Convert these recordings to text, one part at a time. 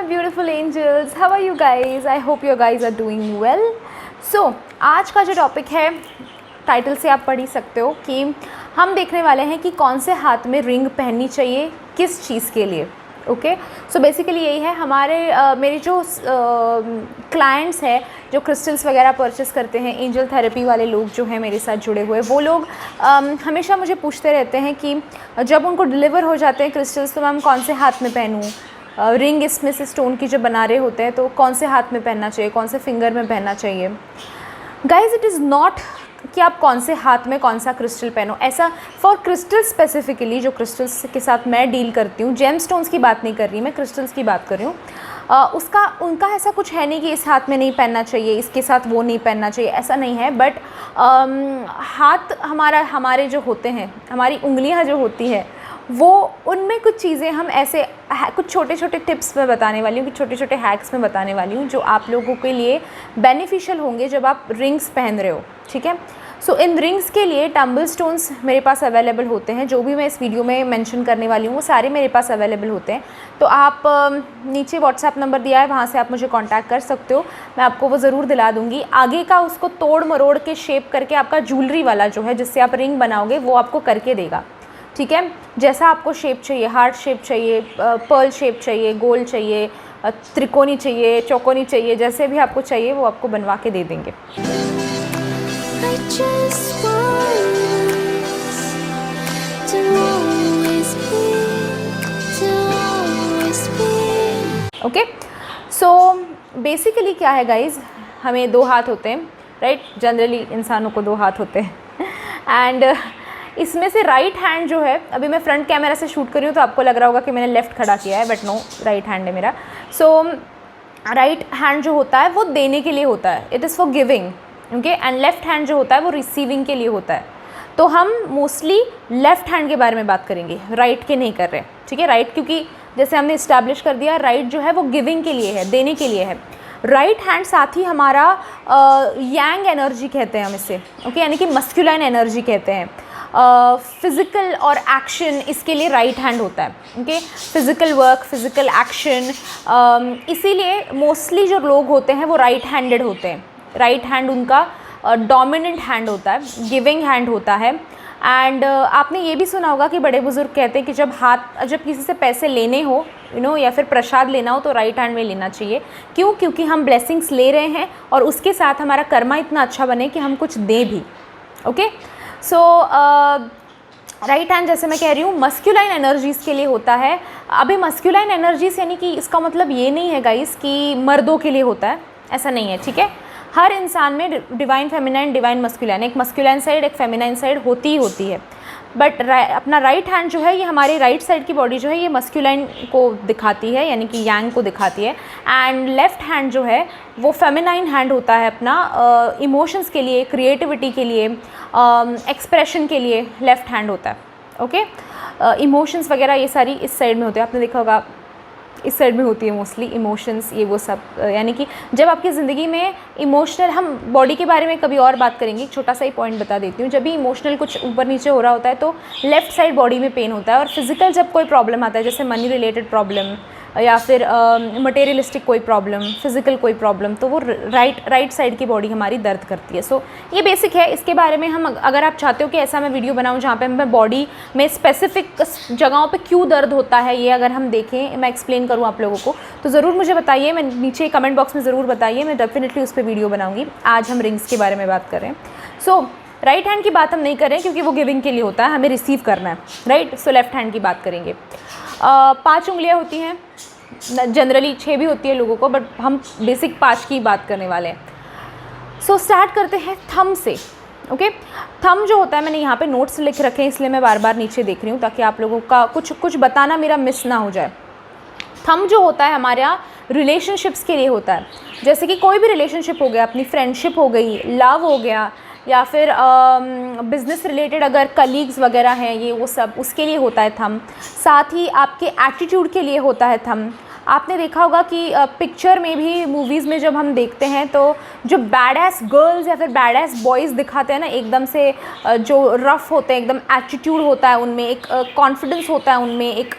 beautiful angels, how are you guys? I hope you guys are doing well. So आज का जो topic है, title से आप पढ़ ही सकते हो कि हम देखने वाले हैं कि कौन से हाथ में रिंग पहननी चाहिए, किस चीज़ के लिए. ओके, सो बेसिकली यही है. मेरे जो क्लाइंट्स हैं जो क्रिस्टल्स वगैरह परचेस करते हैं, एंजल थेरेपी वाले लोग जो हैं मेरे साथ जुड़े हुए, वो लोग हमेशा मुझे पूछते रहते हैं कि जब उनको डिलीवर हो जाते हैं क्रिस्टल्स तो मैम कौन से हाथ में पहनूँ, रिंग इसमें से स्टोन की जो बना रहे होते हैं तो कौन से हाथ में पहनना चाहिए, कौन से फिंगर में पहनना चाहिए. गाइज, इट इज़ नॉट कि आप कौन से हाथ में कौन सा क्रिस्टल पहनो. ऐसा फॉर क्रिस्टल स्पेसिफिकली, जो क्रिस्टल्स के साथ मैं डील करती हूँ, जेम स्टोन्स की बात नहीं कर रही मैं, क्रिस्टल्स की बात कर रही हूँ. उनका ऐसा कुछ है नहीं कि इस हाथ में नहीं पहनना चाहिए, इसके साथ वो नहीं पहनना चाहिए, ऐसा नहीं है. बट हाथ हमारे जो होते हैं, हमारी उंगलियाँ जो होती है, वो उनमें कुछ चीज़ें हम ऐसे कुछ छोटे छोटे टिप्स में बताने वाली हूँ, कुछ छोटे छोटे हैक्स में बताने वाली हूँ जो आप लोगों के लिए बेनिफिशियल होंगे जब आप रिंग्स पहन रहे हो. ठीक है. सो इन रिंग्स के लिए टम्बल स्टोन्स मेरे पास अवेलेबल होते हैं. जो भी मैं इस वीडियो में मेंशन करने वाली हूँ वो सारे मेरे पास अवेलेबल होते हैं. तो आप नीचे व्हाट्सएप नंबर दिया है, वहाँ से आप मुझे कांटेक्ट कर सकते हो. मैं आपको वो ज़रूर दिला दूँगी. आगे का उसको तोड़ मरोड़ के शेप करके आपका ज्वेलरी वाला जो है जिससे आप रिंग बनाओगे वो आपको करके देगा. ठीक है. जैसा आपको शेप चाहिए, हार्ट शेप चाहिए, पर्ल शेप चाहिए, गोल चाहिए, त्रिकोणी चाहिए, चौकोनी चाहिए, जैसे भी आपको चाहिए वो आपको बनवा के दे देंगे. ओके. सो बेसिकली क्या है गाइज, हमें दो हाथ होते हैं, राइट. जनरली इंसानों को दो हाथ होते हैं. एंड इसमें से राइट हैंड जो है, अभी मैं फ्रंट कैमरा से शूट कर रही हूँ तो आपको लग रहा होगा कि मैंने लेफ़्ट खड़ा किया है, बट नो, राइट हैंड है मेरा. सो राइट हैंड जो होता है वो देने के लिए होता है, it is for giving. Okay. And left hand जो होता है वो रिसीविंग के लिए होता है. तो हम मोस्टली लेफ़्ट हैंड के बारे में बात करेंगे, राइट के नहीं कर रहे. ठीक है. राइट क्योंकि जैसे हमने इस्टेब्लिश कर दिया, राइट जो है वो गिविंग के लिए है, देने के लिए है. राइट हैंड साथ ही हमारा यांग एनर्जी कहते हैं हम इसे. ओके. यानी कि मस्कुलाइन एनर्जी कहते हैं. फिज़िकल और एक्शन, इसके लिए राइट हैंड होता है. Okay. Physical work, physical action, इसीलिए मोस्टली जो लोग होते हैं वो राइट हैंडेड होते हैं. राइट हैंड उनका डोमिनेंट हैंड होता है, गिविंग हैंड होता है. एंड आपने ये भी सुना होगा कि बड़े बुजुर्ग कहते हैं कि जब किसी से पैसे लेने हो, या फिर प्रसाद लेना हो तो राइट हैंड में लेना चाहिए. क्यों? क्योंकि हम ब्लेसिंग्स ले रहे हैं और उसके साथ हमारा कर्मा इतना अच्छा बने कि हम कुछ दें भी. ओके. सो राइट हैंड, जैसे मैं कह रही हूँ, मस्कुलाइन एनर्जीज़ के लिए होता है. अभी मस्कुलाइन एनर्जीज़ यानी कि इसका मतलब ये नहीं है गाइस कि मर्दों के लिए होता है, ऐसा नहीं है. ठीक है. हर इंसान में डिवाइन फेमिनाइन, डिवाइन मस्कुलाइन, एक मस्कुलाइन साइड एक फेमिनाइन साइड होती ही होती है. बट अपना राइट हैंड जो है, ये हमारे राइट साइड की बॉडी जो है ये मस्कुलाइन को दिखाती है, यानी कि यांग को दिखाती है. एंड लेफ़्ट हैंड जो है वो फेमिनाइन हैंड होता है अपना इमोशंस के लिए, क्रिएटिविटी के लिए, एक्सप्रेशन के लिए लेफ़्ट हैंड होता है. ओके. इमोशंस वगैरह ये सारी इस साइड में होते हैं. आपने देखा होगा इस साइड में होती है मोस्टली इमोशंस, ये वो सब. यानी कि जब आपकी ज़िंदगी में इमोशनल, हम बॉडी के बारे में कभी और बात करेंगे, छोटा सा ही पॉइंट बता देती हूँ. जब भी इमोशनल कुछ ऊपर नीचे हो रहा होता है तो लेफ़्ट साइड बॉडी में पेन होता है. और फिज़िकल जब कोई प्रॉब्लम आता है, जैसे मनी रिलेटेड प्रॉब्लम या फिर मटेरियलिस्टिक कोई प्रॉब्लम, फिज़िकल कोई प्रॉब्लम, तो वो राइट साइड की बॉडी हमारी दर्द करती है. सो ये बेसिक है. इसके बारे में हम, अगर आप चाहते हो कि ऐसा मैं वीडियो बनाऊं जहाँ पे मैं बॉडी में स्पेसिफिक जगहों पे क्यों दर्द होता है ये अगर हम देखें, मैं एक्सप्लेन करूँ आप लोगों को, तो ज़रूर मुझे बताइए. मैं नीचे कमेंट बॉक्स में ज़रूर बताइए, मैं डेफिनेटली उस पर वीडियो बनाऊँगी. आज हम रिंग्स के बारे में बात करें. सो राइट हैंड की बात हम नहीं करें क्योंकि वो गिविंग के लिए होता है, हमें रिसीव करना है, राइट. सो लेफ़्ट हैंड की बात करेंगे. 5 उंगलियाँ होती हैं, जनरली 6 भी होती है लोगों को, बट हम बेसिक 5 की बात करने वाले हैं. सो स्टार्ट करते हैं थंब से. ओके. थंब जो होता है, मैंने यहाँ पे नोट्स लिख रखे हैं इसलिए मैं बार बार नीचे देख रही हूँ ताकि आप लोगों का कुछ बताना मेरा मिस ना हो जाए. थंब जो होता है हमारा रिलेशनशिप्स के लिए होता है. जैसे कि कोई भी रिलेशनशिप हो गया, अपनी फ्रेंडशिप हो गई, लव हो गया, या फिर बिज़नेस रिलेटेड अगर कलीग्स वगैरह हैं, ये वो सब, उसके लिए होता है थंब. साथ ही आपके एटीट्यूड के लिए होता है थंब. आपने देखा होगा कि पिक्चर में भी, मूवीज़ में जब हम देखते हैं तो जो बैडएस गर्ल्स या फिर बैडएस बॉयज़ दिखाते हैं ना, एकदम से जो रफ़ होते हैं, एकदम एटीट्यूड होता है उनमें, एक कॉन्फिडेंस होता है उनमें, एक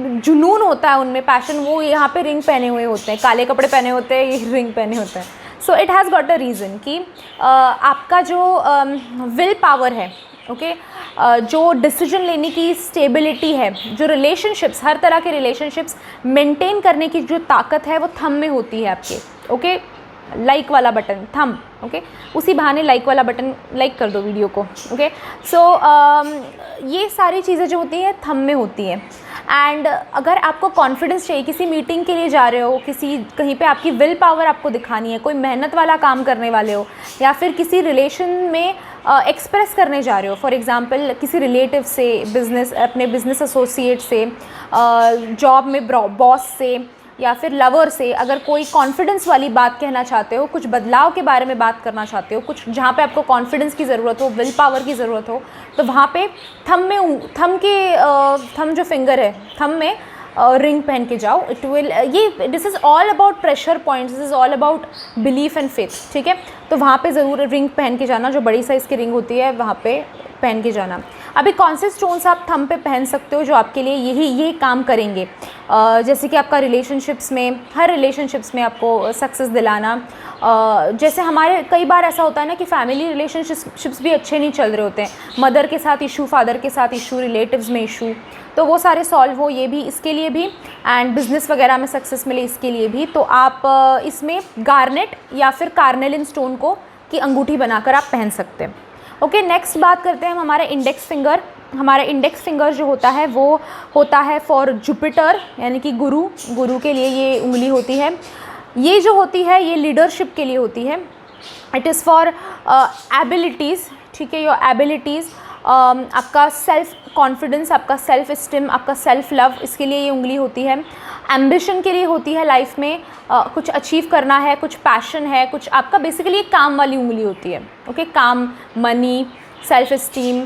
जुनून होता है उनमें, पैशन, वो यहाँ पे रिंग पहने हुए होते हैं, काले कपड़े पहने होते हैं, ये रिंग पहने होते हैं। So it has got a reason कि आपका जो विल पावर है, ओके, जो डिसीजन लेने की स्टेबिलिटी है, जो रिलेशनशिप्स, हर तरह के रिलेशनशिप्स मेंटेन करने की जो ताकत है वो थंब में होती है आपके, ओके। लाइक वाला बटन, थंब, ओके, उसी बहाने लाइक वाला बटन लाइक कर दो वीडियो को, ओके। सो ये सारी चीज़ें जो होती हैं थंब में होती हैं। एंड अगर आपको कॉन्फिडेंस चाहिए, किसी मीटिंग के लिए जा रहे हो, किसी कहीं पे आपकी विल पावर आपको दिखानी है, कोई मेहनत वाला काम करने वाले हो, या फिर किसी रिलेशन में एक्सप्रेस करने जा रहे हो, फॉर एग्जांपल किसी रिलेटिव से, बिज़नेस, अपने बिज़नेस एसोसिएट से, जॉब में बॉस से, या फिर लवर से, अगर कोई कॉन्फिडेंस वाली बात कहना चाहते हो, कुछ बदलाव के बारे में बात करना चाहते हो, कुछ जहाँ पे आपको कॉन्फिडेंस की ज़रूरत हो, विल पावर की ज़रूरत हो, तो वहाँ पे थंब जो फिंगर है, थंब में रिंग पहन के जाओ। इट विल, ये this is all about pressure points, this is all about belief and faith, ठीक है। तो वहाँ पे ज़रूर रिंग पहन के जाना, जो बड़ी साइज़ की रिंग होती है वहाँ पे पहन के जाना। अभी कौन से स्टोन्स आप थंब पे पहन सकते हो जो आपके लिए ये काम करेंगे, जैसे कि आपका रिलेशनशिप्स में, हर रिलेशनशिप्स में आपको सक्सेस दिलाना। जैसे हमारे कई बार ऐसा होता है ना कि फैमिली रिलेशनशिप्स भी अच्छे नहीं चल रहे होते हैं, मदर के साथ इशू, फादर के साथ इशू, रिलेटिव्स में इशू, तो वो सारे सॉल्व हो, ये भी, इसके लिए भी, एंड बिज़नेस वगैरह में सक्सेस मिले, इसके लिए भी। तो आप इसमें गार्नेट या फिर कार्नेलिन स्टोन को की अंगूठी बनाकर आप पहन सकते हैं, ओके। नेक्स्ट बात करते हैं हम हमारे इंडेक्स फिंगर। हमारा इंडेक्स फिंगर जो होता है वो होता है फॉर जुपिटर, यानी कि गुरु के लिए ये उंगली होती है। ये जो होती है ये लीडरशिप के लिए होती है। इट इज़ फॉर एबिलिटीज़, ठीक है, योर एबिलिटीज़, आपका सेल्फ कॉन्फिडेंस, आपका सेल्फ इस्टीम, आपका सेल्फ लव, इसके लिए ये उंगली होती है। एम्बिशन के लिए होती है, लाइफ में कुछ अचीव करना है, कुछ पैशन है, कुछ आपका बेसिकली एक काम वाली उंगली होती है, ओके। काम, money, self esteem,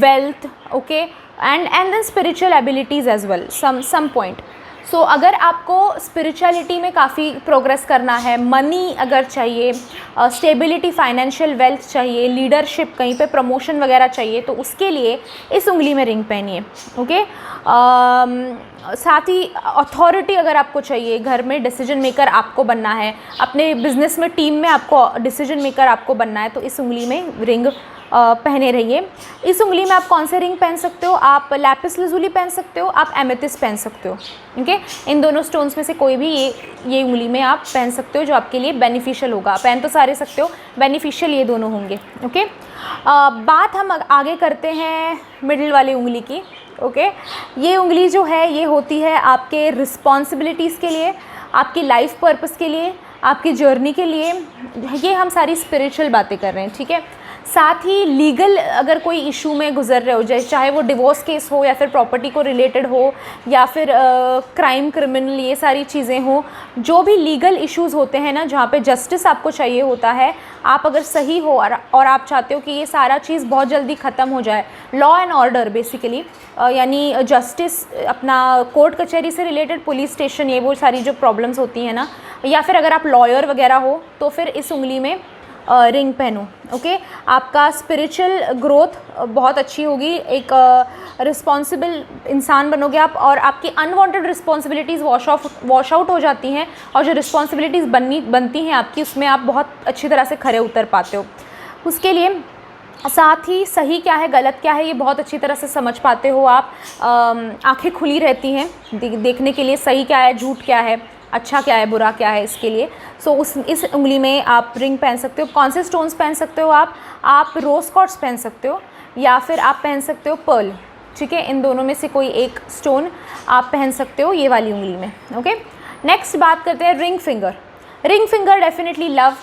wealth, okay, and then spiritual abilities as well some point. So अगर आपको स्पिरिचुअलिटी में काफ़ी प्रोग्रेस करना है, मनी अगर चाहिए, स्टेबिलिटी, फाइनेंशियल वेल्थ चाहिए, लीडरशिप, कहीं पे प्रमोशन वगैरह चाहिए, तो उसके लिए इस उंगली में रिंग पहनिए, ओके। साथ ही अथॉरिटी अगर आपको चाहिए, घर में डिसीजन मेकर आपको बनना है, अपने बिजनेस में, टीम में आपको डिसीजन मेकर आपको बनना है, तो इस उंगली में रिंग पहने रहिए। इस उंगली में आप कौन से रिंग पहन सकते हो? आप लैपिस लजुली पहन सकते हो, आप एमेथिस्ट पहन सकते हो, ओके। इन दोनों स्टोन्स में से कोई भी ये उंगली में आप पहन सकते हो जो आपके लिए बेनिफिशियल होगा। पहन तो सारे सकते हो, बेनिफिशियल ये दोनों होंगे, ओके। बात हम आगे करते हैं मिडिल वाली उंगली की, ओके। ये उंगली जो है ये होती है आपके रिस्पॉन्सिबिलिटीज़ के लिए, आपकी लाइफ पर्पस के लिए, आपकी जर्नी के लिए। ये हम सारी स्पिरिचुअल बातें कर रहे हैं, ठीक है। साथ ही लीगल अगर कोई इशू में गुजर रहे हो, जैसे चाहे वो डिवोर्स केस हो या फिर प्रॉपर्टी को रिलेटेड हो या फिर क्राइम, क्रिमिनल, ये सारी चीज़ें हो, जो भी लीगल इश्यूज़ होते हैं ना, जहाँ पे जस्टिस आपको चाहिए होता है, आप अगर सही हो और आप चाहते हो कि ये सारा चीज़ बहुत जल्दी ख़त्म हो जाए, लॉ एंड ऑर्डर बेसिकली, यानी जस्टिस, अपना कोर्ट कचहरी से रिलेटेड, पुलिस स्टेशन, ये वो सारी जो प्रॉब्लम्स होती हैं ना, या फिर अगर आप लॉयर वगैरह हो तो फिर इस उंगली में रिंग पहनो, ओके। आपका स्पिरिचुअल ग्रोथ बहुत अच्छी होगी, एक रिस्पॉन्सिबल इंसान बनोगे आप, और आपकी अनवांटेड रिस्पॉन्सिबिलिटीज़ वॉश आउट हो जाती हैं, और जो रिस्पॉन्सिबिलिटीज़ बनती हैं आपकी, उसमें आप बहुत अच्छी तरह से खरे उतर पाते हो। उसके लिए साथ ही सही क्या है, गलत क्या है, ये बहुत अच्छी तरह से समझ पाते हो आप। आँखें खुली रहती हैं देखने के लिए, सही क्या है, झूठ क्या है, अच्छा क्या है, बुरा क्या है, इसके लिए। सो इस उंगली में आप रिंग पहन सकते हो। कौन से स्टोन्स पहन सकते हो आप रोज़ क्वार्ट्ज पहन सकते हो, या फिर आप पहन सकते हो पर्ल, ठीक है। इन दोनों में से कोई एक स्टोन आप पहन सकते हो ये वाली उंगली में, ओके। नेक्स्ट बात करते हैं ring finger. Ring finger definitely love,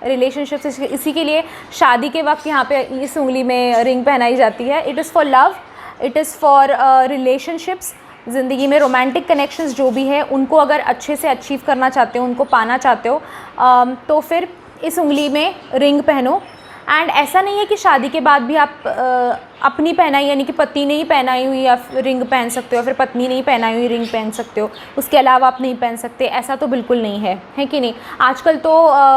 relationships, इसी के लिए शादी के वक्त यहाँ पे इस उंगली में रिंग पहनाई जाती है। It is for love, it is for relationships, ज़िंदगी में रोमांटिक कनेक्शंस जो भी है उनको अगर अच्छे से अचीव करना चाहते हो, उनको पाना चाहते हो, तो फिर इस उंगली में रिंग पहनो। एंड ऐसा नहीं है कि शादी के बाद भी आप अपनी पहनाई यानी कि पति ने ही पहनाई हुई या रिंग पहन सकते हो, फिर पत्नी ने ही पहनाई हुई रिंग पहन सकते हो, उसके अलावा आप नहीं पहन सकते, ऐसा तो बिल्कुल नहीं है कि नहीं। आजकल तो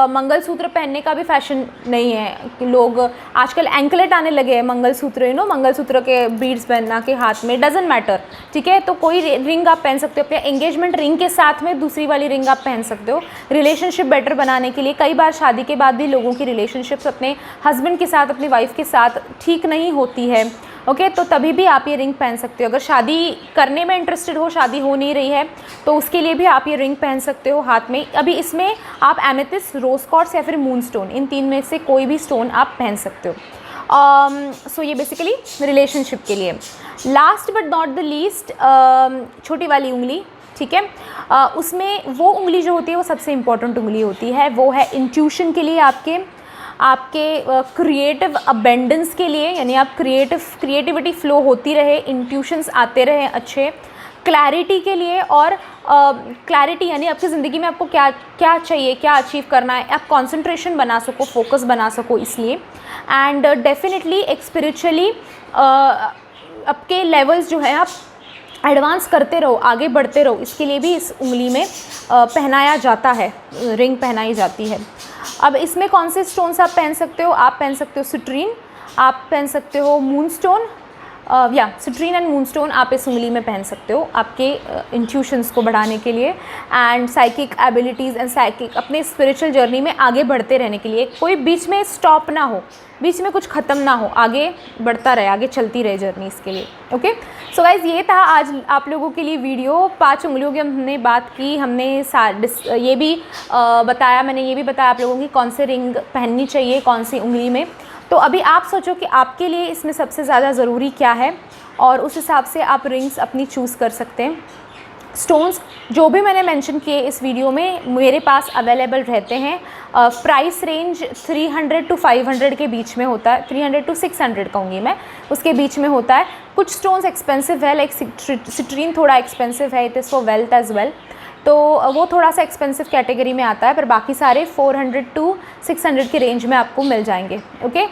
मंगलसूत्र पहनने का भी फैशन नहीं है कि लोग आजकल एंकलेट आने लगे हैं, मंगलसूत्र मंगलसूत्र के बीड्स पहनना के हाथ में, डजेंट मैटर, ठीक है। तो कोई रिंग आप पहन सकते हो, अपने एंगेजमेंट रिंग के साथ में दूसरी वाली रिंग आप पहन सकते हो रिलेशनशिप बेटर बनाने के लिए। कई बार शादी के बाद भी लोगों की रिलेशनशिप्स अपने हस्बैंड के साथ, अपनी वाइफ के साथ ठीक नहीं होती है, ओके, तो तभी भी आप ये रिंग पहन सकते हो। अगर शादी करने में इंटरेस्टेड हो, शादी हो नहीं रही है, तो उसके लिए भी आप ये रिंग पहन सकते हो हाथ में। अभी इसमें आप एमेथिस्ट, रोज क्वार्ट्ज या फिर मून स्टोन, इन 3 में से कोई भी स्टोन आप पहन सकते हो। सो ये बेसिकली रिलेशनशिप के लिए। Last but not the least, छोटी वाली उंगली, ठीक है, उसमें वो उंगली जो होती है वो सबसे इम्पॉर्टेंट उंगली होती है, वो है इंट्यूशन के लिए, आपके क्रिएटिव अबेंडेंस के लिए, यानी आप क्रिएटिविटी फ्लो होती रहे, इंट्यूशंस आते रहे अच्छे, क्लैरिटी के लिए, और क्लैरिटी यानी आपकी ज़िंदगी में आपको क्या क्या चाहिए, क्या अचीव करना है, आप कंसंट्रेशन बना सको, फोकस बना सको, इसलिए। एंड डेफिनेटली एक स्पिरिचुअली आपके लेवल्स जो है आप एडवांस करते रहो, आगे बढ़ते रहो, इसके लिए भी इस उंगली में पहनाया जाता है, रिंग पहनाई जाती है। अब इसमें कौन से स्टोन्स आप पहन सकते हो? आप पहन सकते हो सिट्रीन, आप पहन सकते हो मून स्टोन, या सिट्रीन एंड मून स्टोन आप इस उंगली में पहन सकते हो आपके इंट्यूशंस को बढ़ाने के लिए, and psychic abilities and psychic अपने स्पिरिचुअल जर्नी में आगे बढ़ते रहने के लिए। कोई बीच में स्टॉप ना हो, बीच में कुछ ख़त्म ना हो, आगे बढ़ता रहे, आगे चलती रहे जर्नी, इसके लिए। ओके, सो गाइज़ ये था आज आप लोगों के लिए वीडियो। 5 उंगलियों की हमने बात की, हमने ये भी बताया, मैंने ये भी बताया आप लोगों की कौन से रिंग पहननी चाहिए कौन सी उंगली में। तो अभी आप सोचो कि आपके लिए इसमें सबसे ज़्यादा ज़रूरी क्या है, और उस हिसाब से आप रिंग्स अपनी चूज़ कर सकते हैं। स्टोन्स जो भी मैंने मेंशन किए इस वीडियो में मेरे पास अवेलेबल रहते हैं। प्राइस रेंज 300 to 500 के बीच में होता है, 300 to 600 कहूँगी मैं, उसके बीच में होता है। कुछ स्टोन्स एक्सपेंसिव है, लाइक सिट्रीन थोड़ा एक्सपेंसिव है, it is for wealth as well, तो वो थोड़ा सा एक्सपेंसिव कैटेगरी में आता है, पर बाकी सारे 400 to 600 के रेंज में आपको मिल जाएंगे। ओके,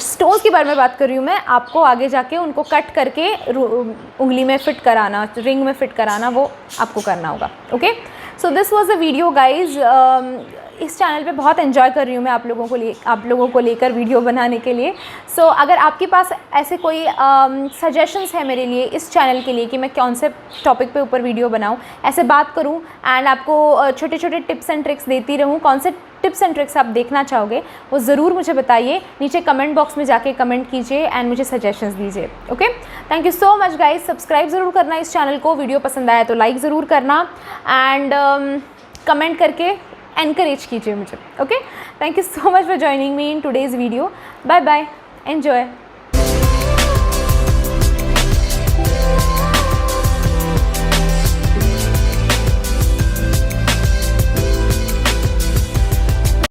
स्टोन्स के बारे में बात कर रही हूँ मैं, आपको आगे जाके उनको कट करके उंगली में फ़िट कराना, रिंग में फ़िट कराना, वो आपको करना होगा। Okay, so this was the video guys. इस चैनल पे बहुत एंजॉय कर रही हूँ मैं आप लोगों को लेकर वीडियो बनाने के लिए। सो अगर आपके पास ऐसे कोई सजेशंस है मेरे लिए इस चैनल के लिए कि मैं कौन से टॉपिक पे ऊपर वीडियो बनाऊँ, ऐसे बात करूँ, एंड आपको छोटे छोटे टिप्स एंड ट्रिक्स देती रहूँ, कौन से टिप्स एंड ट्रिक्स आप देखना चाहोगे वो ज़रूर मुझे बताइए, नीचे कमेंट बॉक्स में जाके कमेंट कीजिए एंड मुझे सजेशंस दीजिए। Okay, thank you so much guys. Subscribe ज़रूर करना इस चैनल को, वीडियो पसंद आया तो लाइक ज़रूर करना, एंड कमेंट करके एनकरेज कीजिए मुझे। Okay, thank you so much for joining me in today's video. Bye bye, enjoy.